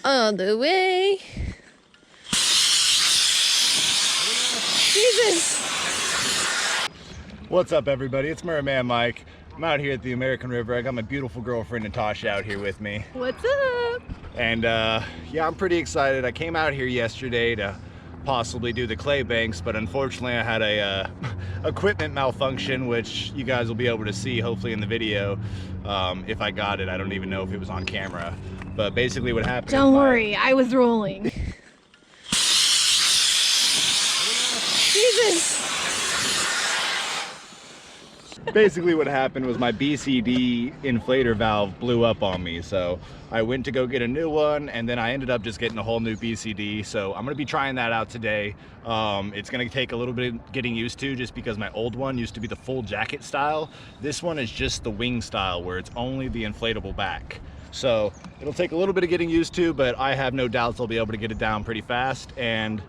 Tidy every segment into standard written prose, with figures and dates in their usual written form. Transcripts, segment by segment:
On the way. Jesus. What's up, everybody? It's Merman Mike. I'm out here at the American River. I got my beautiful girlfriend Natasha out here with me. What's up? And yeah, I'm pretty excited. I came out here yesterday to possibly do the clay banks, but unfortunately I had a equipment malfunction, which you guys will be able to see hopefully in the video. If I got it, I don't even know if it was on camera. But basically what happened— Don't worry, I was rolling. Jesus. Basically what happened was my BCD inflator valve blew up on me, so I went to go get a new one, and then I ended up just getting a whole new BCD. So I'm going to be trying that out today. It's going to take a little bit of getting used to, just because my old one used to be the full jacket style. This one is just the wing style, where it's only the inflatable back. So it'll take a little bit of getting used to, but I have no doubts I'll be able to get it down pretty fast. And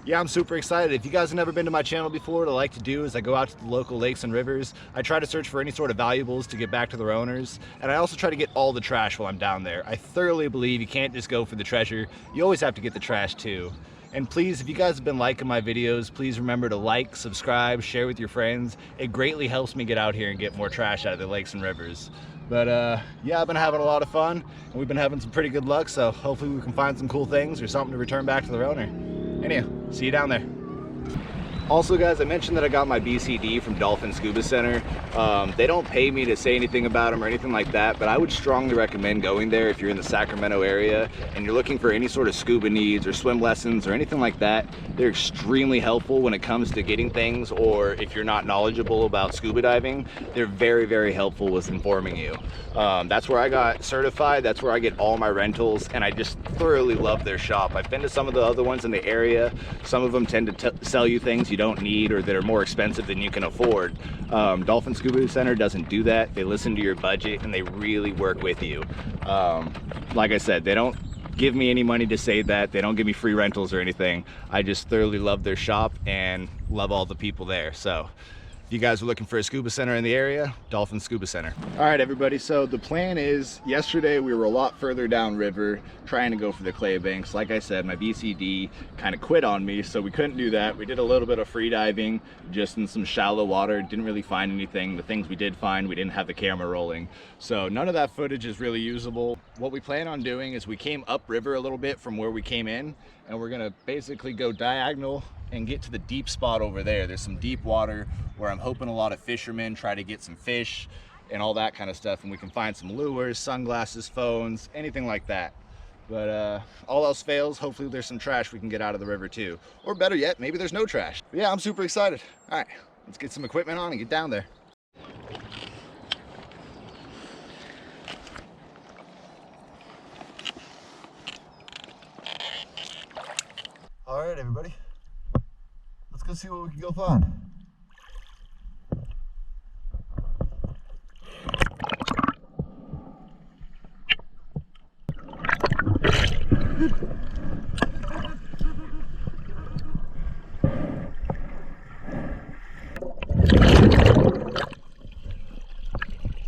yeah, I'm super excited. If you guys have never been to my channel before, what I like to do is I go out to the local lakes and rivers. I try to search for any sort of valuables to get back to their owners. And I also try to get all the trash while I'm down there. I thoroughly believe you can't just go for the treasure. You always have to get the trash too. And please, if you guys have been liking my videos, please remember to like, subscribe, share with your friends. It greatly helps me get out here and get more trash out of the lakes and rivers. But yeah, I've been having a lot of fun, and we've been having some pretty good luck, so hopefully we can find some cool things or something to return back to their owner. Anyhow, see you down there. Also guys, I mentioned that I got my BCD from Dolphin Scuba Center. They don't pay me to say anything about them or anything like that, but I would strongly recommend going there if you're in the Sacramento area and you're looking for any sort of scuba needs or swim lessons or anything like that. They're extremely helpful when it comes to getting things, or if you're not knowledgeable about scuba diving, they're very, very helpful with informing you. That's where I got certified. That's where I get all my rentals, and I just thoroughly love their shop. I've been to some of the other ones in the area. Some of them tend to sell you things you don't need or that are more expensive than you can afford. Dolphin Scuba Center doesn't do that. They listen to your budget and they really work with you. Like I said, they don't give me any money to say that. They don't give me free rentals or anything. I just thoroughly love their shop and love all the people there. So if you guys are looking for a scuba center in the area, Dolphin Scuba Center. All right, everybody, so the plan is, yesterday we were a lot further downriver trying to go for the clay banks. Like I said, my BCD kind of quit on me, so we couldn't do that. We did a little bit of free diving, just in some shallow water. Didn't really find anything. The things we did find, we didn't have the camera rolling. So none of that footage is really usable. What we plan on doing is we came upriver a little bit from where we came in, and we're gonna basically go diagonal and get to the deep spot over there. There's some deep water where I'm hoping a lot of fishermen try to get some fish and all that kind of stuff, and we can find some lures, sunglasses, phones, anything like that. But all else fails, hopefully there's some trash we can get out of the river too. Or better yet, maybe there's no trash. But yeah, I'm super excited. All right, let's get some equipment on and get down there. All right, everybody. Let's go see what we can go find.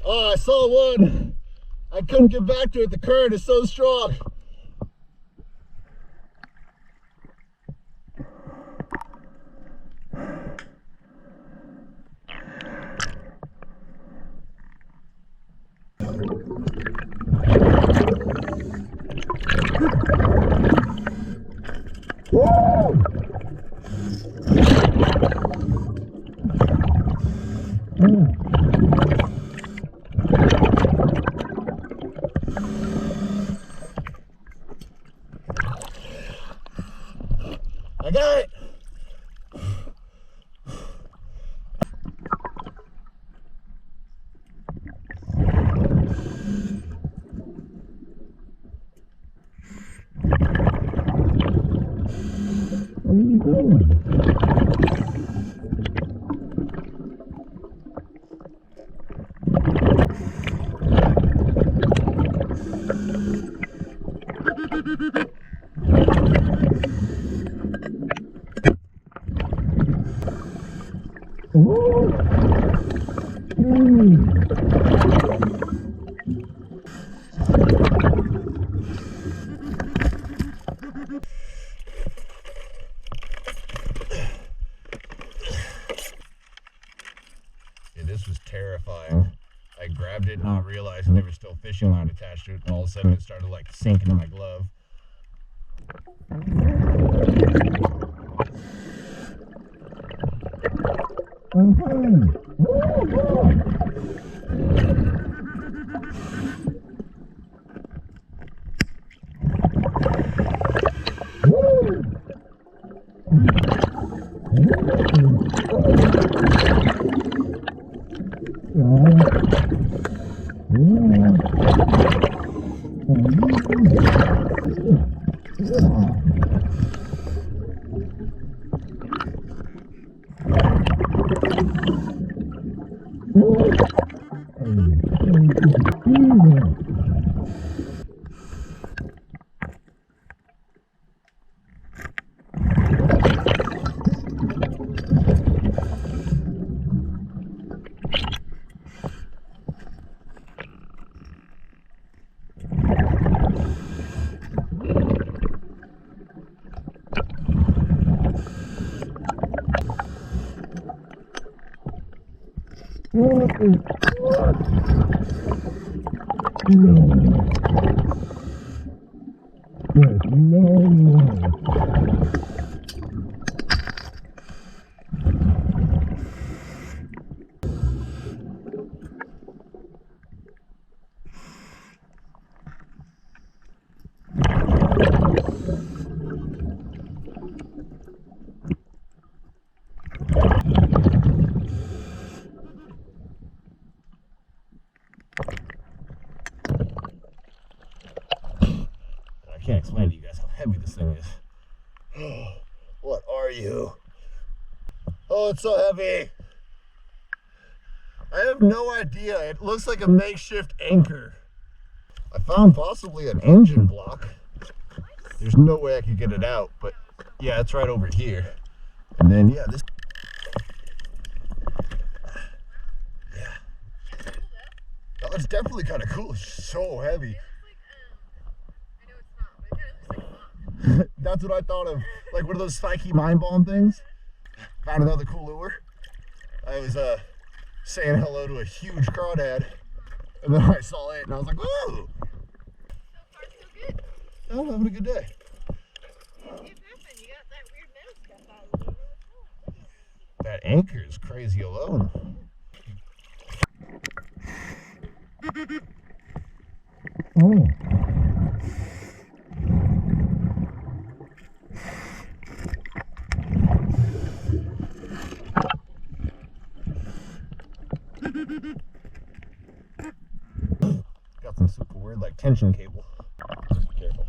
Oh, I saw one. I couldn't get back to it. The current is so strong. I got it. Where are you going? realizing there was still fishing line attached to it, and all of a sudden it started like sinking in my glove. I can't explain to you guys how heavy this thing is. What are you? Oh, it's so heavy. I have no idea. It looks like a makeshift anchor. I found possibly an engine block. There's no way I could get it out, but yeah, it's right over here. And then, yeah, this. Yeah. Oh, it's definitely kind of cool. It's so heavy. That's what I thought of, like one of those spiky mind bomb things. Found another cool lure. I was saying hello to a huge crawdad, and then I saw it, and I was like, "Ooh!" So far, so good. I'm having a good day. That anchor is crazy alone. Oh. Got some super weird like tension cable. Careful.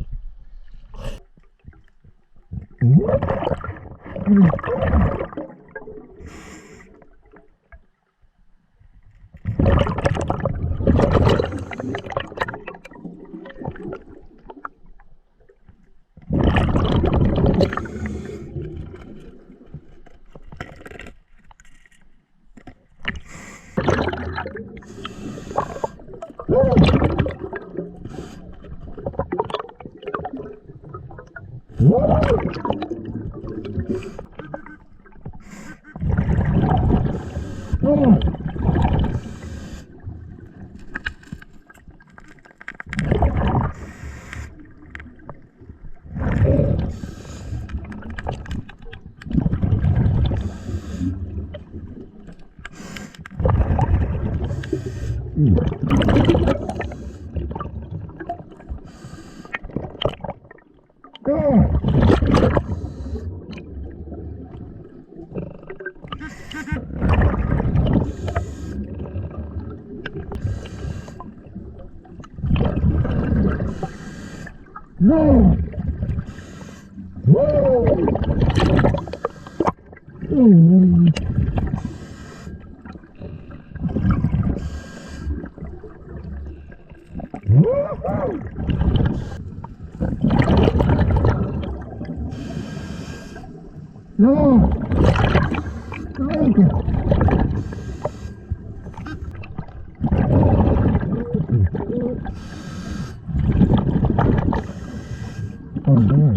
No! Whoa! No! Oh, man.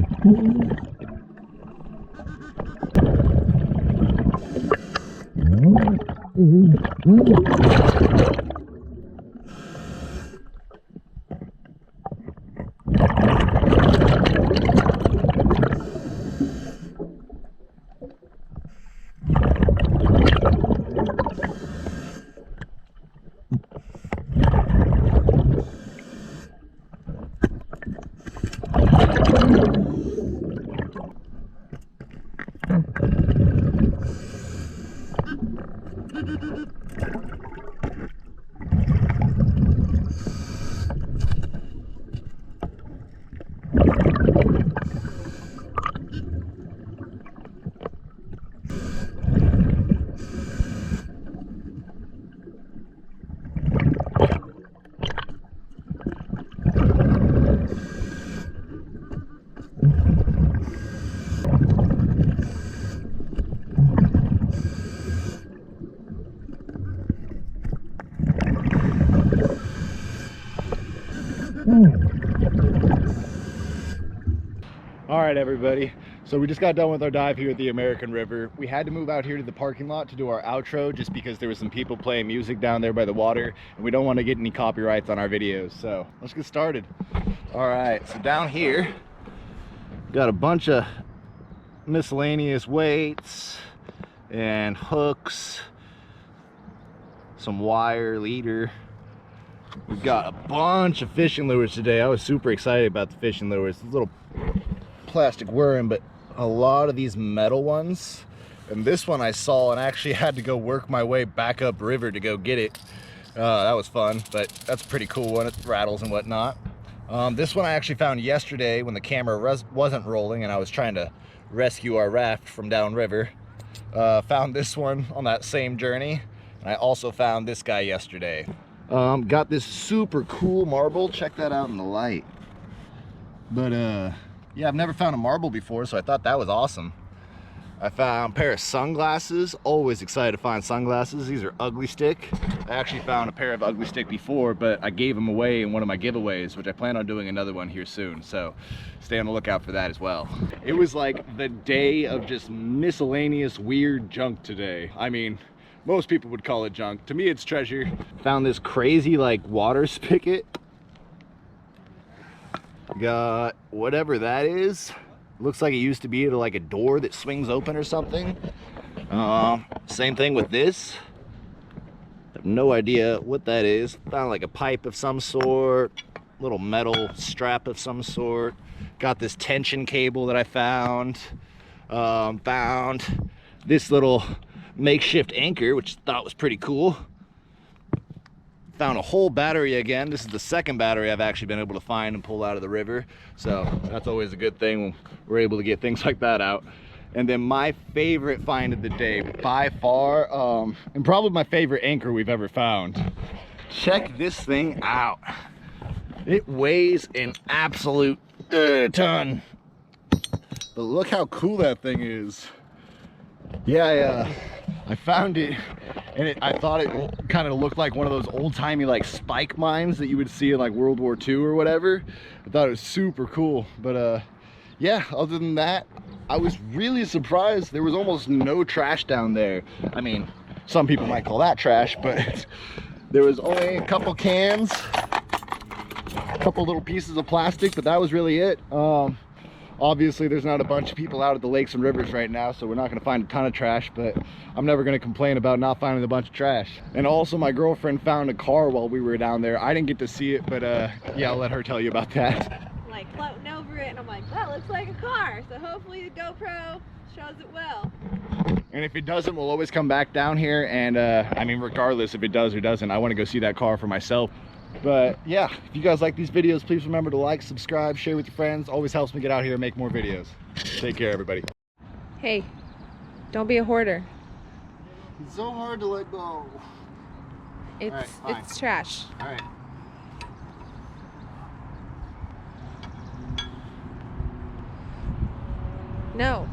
All right, everybody. So we just got done with our dive here at the American River. We had to move out here to the parking lot to do our outro just because there was some people playing music down there by the water and we don't want to get any copyrights on our videos. So let's get started. All right, so down here, got a bunch of miscellaneous weights and hooks, some wire, leader. We've got a bunch of fishing lures today. I was super excited about the fishing lures. This little plastic worm, but a lot of these metal ones. And this one I saw and actually had to go work my way back up river to go get it. That was fun, but that's a pretty cool one. It rattles and whatnot. This one I actually found yesterday when the camera wasn't rolling and I was trying to rescue our raft from downriver. Found this one on that same journey. And I also found this guy yesterday. Got this super cool marble. Check that out in the light. But yeah, I've never found a marble before, so I thought that was awesome. I found a pair of sunglasses. Always excited to find sunglasses. These are Ugly Stick. I actually found a pair of Ugly Stick before, but I gave them away in one of my giveaways, which I plan on doing another one here soon. So stay on the lookout for that as well. It was like the day of just miscellaneous weird junk today. I mean, most people would call it junk. To me, it's treasure. Found this crazy like water spigot. Got whatever that is. Looks like it used to be like a door that swings open or something. Same thing with this. I have no idea what that is. Found like a pipe of some sort, little metal strap of some sort. Got this tension cable that I found. Found this little makeshift anchor, which I thought was pretty cool. Found a whole battery again. This is the second battery I've actually been able to find and pull out of the river. So that's always a good thing when we're able to get things like that out. And then my favorite find of the day by far, and probably my favorite anchor we've ever found. Check this thing out. It weighs an absolute ton. But look how cool that thing is. Yeah, I found it, and I thought it kind of looked like one of those old-timey like spike mines that you would see in like World War II or whatever. I thought it was super cool. But yeah, other than that, I was really surprised there was almost no trash down there. I mean, some people might call that trash, but there was only a couple cans, a couple little pieces of plastic, but that was really it. Obviously, there's not a bunch of people out at the lakes and rivers right now, so we're not going to find a ton of trash, but I'm never going to complain about not finding a bunch of trash. And also, my girlfriend found a car while we were down there. I didn't get to see it, but yeah, I'll let her tell you about that. Like floating over it, and I'm like, that looks like a car. So hopefully the GoPro shows it well. And if it doesn't, we'll always come back down here. And I mean, regardless if it does or doesn't, I want to go see that car for myself. But yeah, if you guys like these videos, please remember to like, subscribe, share with your friends. Always helps me get out here and make more videos. Take care, everybody. Hey, don't be a hoarder. It's so hard to let go. It's trash. All right. No.